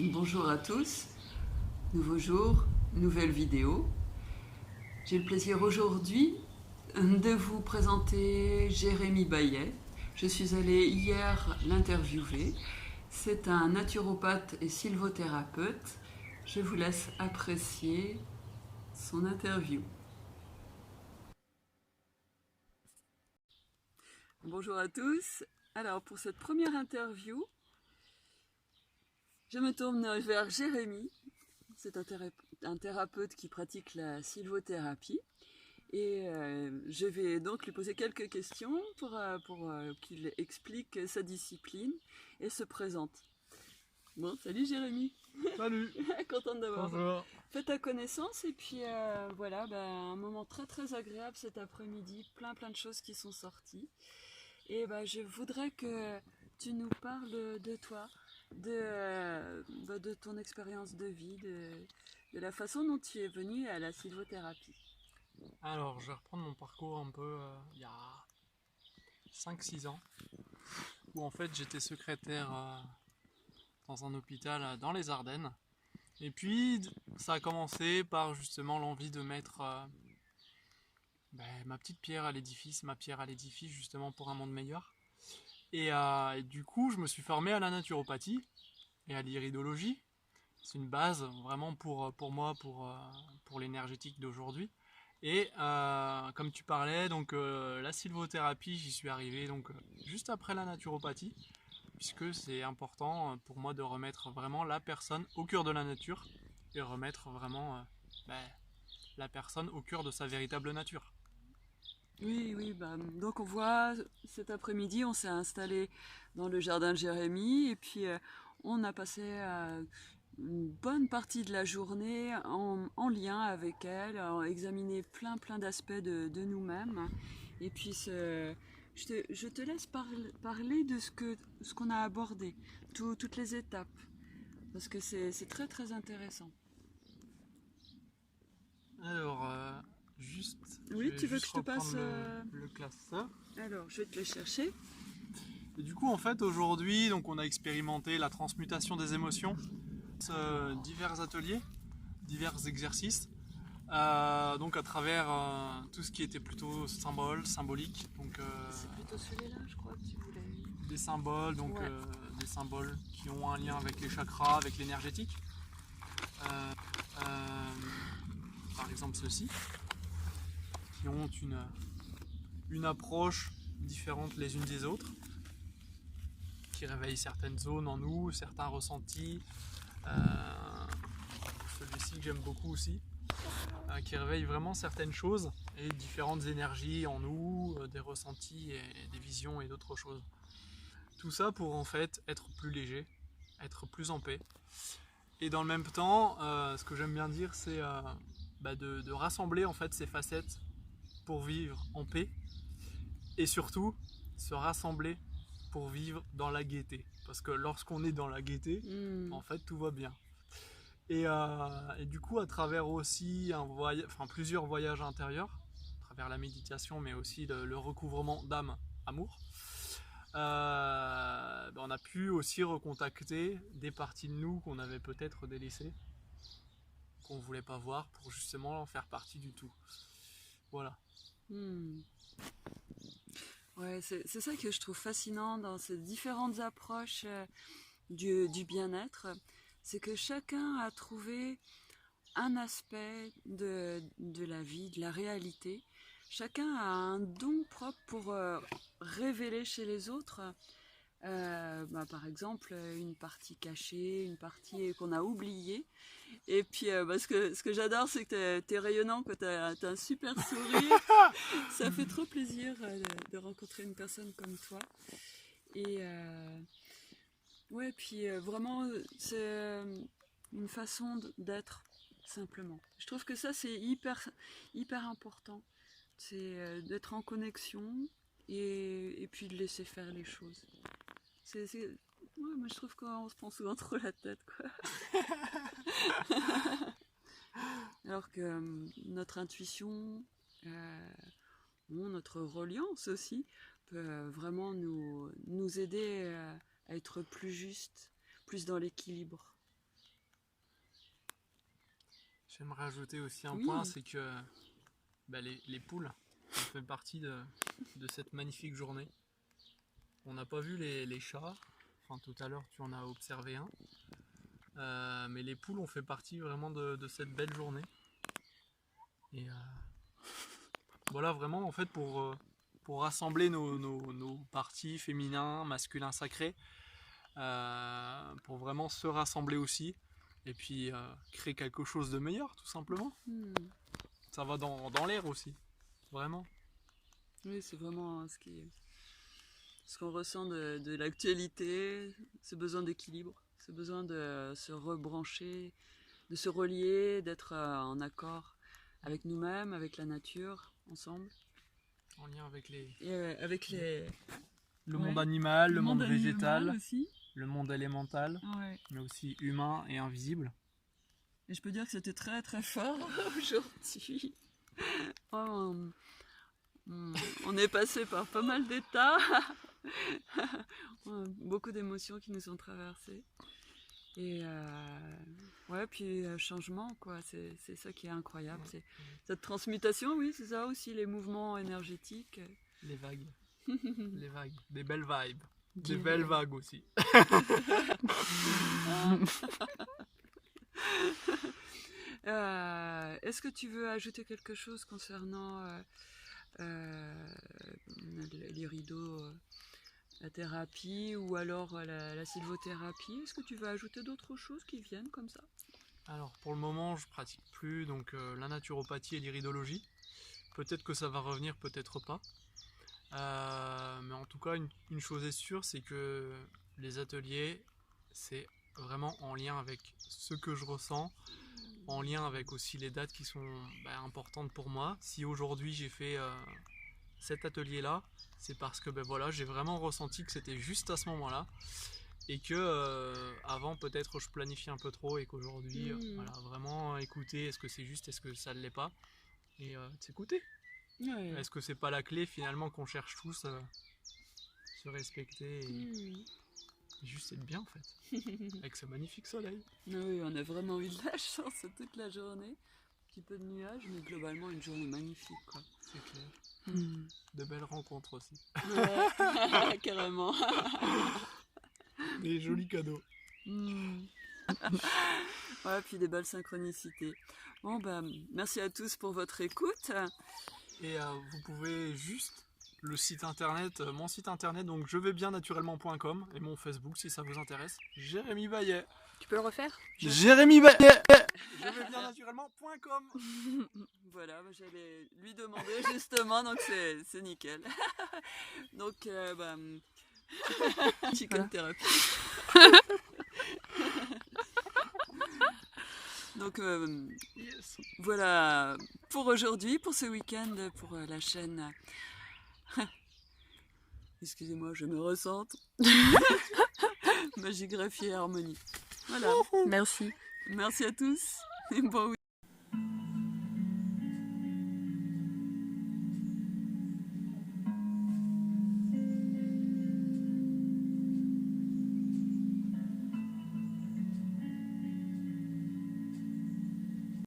Bonjour à tous, nouveau jour, nouvelle vidéo. J'ai le plaisir aujourd'hui de vous présenter Jérémy Baillet. Je suis allée hier l'interviewer. C'est un naturopathe et sylvothérapeute. Je vous laisse apprécier son interview. Bonjour à tous. Alors pour cette première interview, je me tourne vers Jérémy. C'est un thérapeute qui pratique la sylvothérapie. Et je vais donc lui poser quelques questions pour qu'il explique sa discipline et se présente. Bon, salut Jérémy. Salut. Contente d'avoir Bonjour. fait ta connaissance. Et puis voilà, un moment très très agréable cet après-midi. Plein de choses qui sont sorties. Et je voudrais que tu nous parles de toi, de ton expérience de vie, de la façon dont tu es venu à la sylvothérapie. Alors, je vais reprendre mon parcours un peu il y a 5-6 ans, où en fait j'étais secrétaire dans un hôpital dans les Ardennes. Et puis, ça a commencé par justement l'envie de mettre ma petite pierre à l'édifice, ma pierre à l'édifice justement pour un monde meilleur. Et du coup, je me suis formé à la naturopathie et à l'iridologie. C'est une base vraiment pour moi, pour l'énergétique d'aujourd'hui. Et comme tu parlais, donc la sylvothérapie, j'y suis arrivé donc juste après la naturopathie, puisque c'est important pour moi de remettre vraiment la personne au cœur de la nature et remettre vraiment la personne au cœur de sa véritable nature. Oui, donc on voit cet après-midi, on s'est installé dans le jardin de Jérémy et puis on a passé une bonne partie de la journée en lien avec elle, à examiner plein d'aspects de nous-mêmes. Et puis je te laisse parler de ce qu'on a abordé, toutes les étapes, parce que c'est très très intéressant. Alors, juste, Oui, je vais tu veux que juste je te passe reprendre le classeur. Alors, je vais te le chercher. Et du coup, en fait, aujourd'hui, donc on a expérimenté la transmutation des émotions, divers ateliers, divers exercices. Donc à travers tout ce qui était plutôt symbolique, donc C'est plutôt celui-là, je crois que tu voulais. des symboles, donc Ouais. des symboles qui ont un lien avec les chakras, avec l'énergétique. Euh, euh, Par exemple ceux-ci, qui ont une approche différente les unes des autres, qui réveillent certaines zones en nous, certains ressentis. Celui-ci que j'aime beaucoup aussi, qui réveille vraiment certaines choses et différentes énergies en nous, des ressentis et des visions et d'autres choses. Tout ça pour en fait être plus léger, être plus en paix. Et dans le même temps, ce que j'aime bien dire, c'est de rassembler en fait ces facettes pour vivre en paix et surtout se rassembler pour vivre dans la gaieté. Parce que lorsqu'on est dans la gaieté, en fait tout va bien. Et du coup, à travers aussi plusieurs voyages intérieurs, à travers la méditation, mais aussi le recouvrement d'âme, amour, on a pu aussi recontacter des parties de nous qu'on avait peut-être délaissées, qu'on ne voulait pas voir, pour justement en faire partie du tout. Voilà. Ouais, c'est ça que je trouve fascinant dans ces différentes approches du bien-être. C'est que chacun a trouvé un aspect de la vie, de la réalité. Chacun a un don propre pour révéler chez les autres, par exemple, une partie cachée, une partie qu'on a oubliée. Et puis, ce que j'adore, c'est que t'es rayonnant, que t'as un super sourire. Ça fait trop plaisir de rencontrer une personne comme toi. Et ouais, puis vraiment, c'est une façon d'être, simplement. Je trouve que ça, c'est hyper important. C'est d'être en connexion et puis de laisser faire les choses. Ouais, moi, je trouve qu'on se prend souvent trop la tête, quoi. Alors que notre intuition, notre reliance aussi, peut vraiment nous aider à être plus juste, plus dans l'équilibre. J'aimerais ajouter aussi un Oui. point, c'est que les poules font partie de cette magnifique journée. On n'a pas vu les chats, enfin tout à l'heure tu en as observé un, mais les poules ont fait partie vraiment de cette belle journée. Et voilà, vraiment en fait pour rassembler nos parties féminins, masculins sacrés, pour vraiment se rassembler aussi, et puis créer quelque chose de meilleur tout simplement. Ça va dans l'air aussi, vraiment. Oui, c'est vraiment ce qu'on ressent de l'actualité, ce besoin d'équilibre, ce besoin de se rebrancher, de se relier, d'être en accord avec nous-mêmes, avec la nature, ensemble. En lien avec Ouais, le monde animal, le monde végétal, animal aussi. le monde élémental, Ouais. mais aussi humain et invisible. Et je peux dire que c'était très très fort aujourd'hui. Oh, on est passé par pas mal d'états, beaucoup d'émotions qui nous sont traversées. Et ouais, puis changement, quoi, c'est ça qui est incroyable. Ouais. C'est cette transmutation, oui, c'est ça aussi, les mouvements énergétiques. Les vagues. Les vagues. Des belles vibes. Des Yeah. belles vagues aussi. Est-ce que tu veux ajouter quelque chose concernant la thérapie ou alors la sylvothérapie? Est-ce que tu veux ajouter d'autres choses qui viennent comme ça? Alors pour le moment je pratique plus donc la naturopathie et l'iridologie. Peut-être que ça va revenir, peut-être pas. Mais en tout cas une chose est sûre, c'est que les ateliers c'est vraiment en lien avec ce que je ressens, en lien avec aussi les dates qui sont importantes pour moi. Si aujourd'hui j'ai fait cet atelier là, c'est parce que voilà, j'ai vraiment ressenti que c'était juste à ce moment là, et que avant peut-être je planifiais un peu trop, et qu'aujourd'hui voilà, vraiment écouter, est-ce que c'est juste, est-ce que ça ne l'est pas, et s'écouter. Ouais. Est-ce que c'est pas la clé finalement qu'on cherche tous, se respecter et juste être bien en fait, avec ce magnifique soleil. Oui, on a vraiment eu de la chance toute la journée. Un petit peu de nuages, mais globalement une journée magnifique, quoi. C'est clair. De belles rencontres aussi. Ouais, carrément. Des jolis cadeaux. Ouais, puis des belles synchronicités. Bon, merci à tous pour votre écoute. Et vous pouvez juste le site internet, mon site internet, donc jevainsbiennaturellement.com, et mon Facebook si ça vous intéresse, Jérémy Baillet. Tu peux le refaire? Jérémy Baillet. Jevainsbiennaturellement.com. Voilà, j'allais lui demander justement, donc c'est nickel. Donc, chicken therapy. Donc Yes. voilà pour aujourd'hui, pour ce week-end, pour la chaîne. Excusez-moi, je me ressente. Magie, graphie et harmonie. Voilà. Merci. Merci à tous et bon week-end.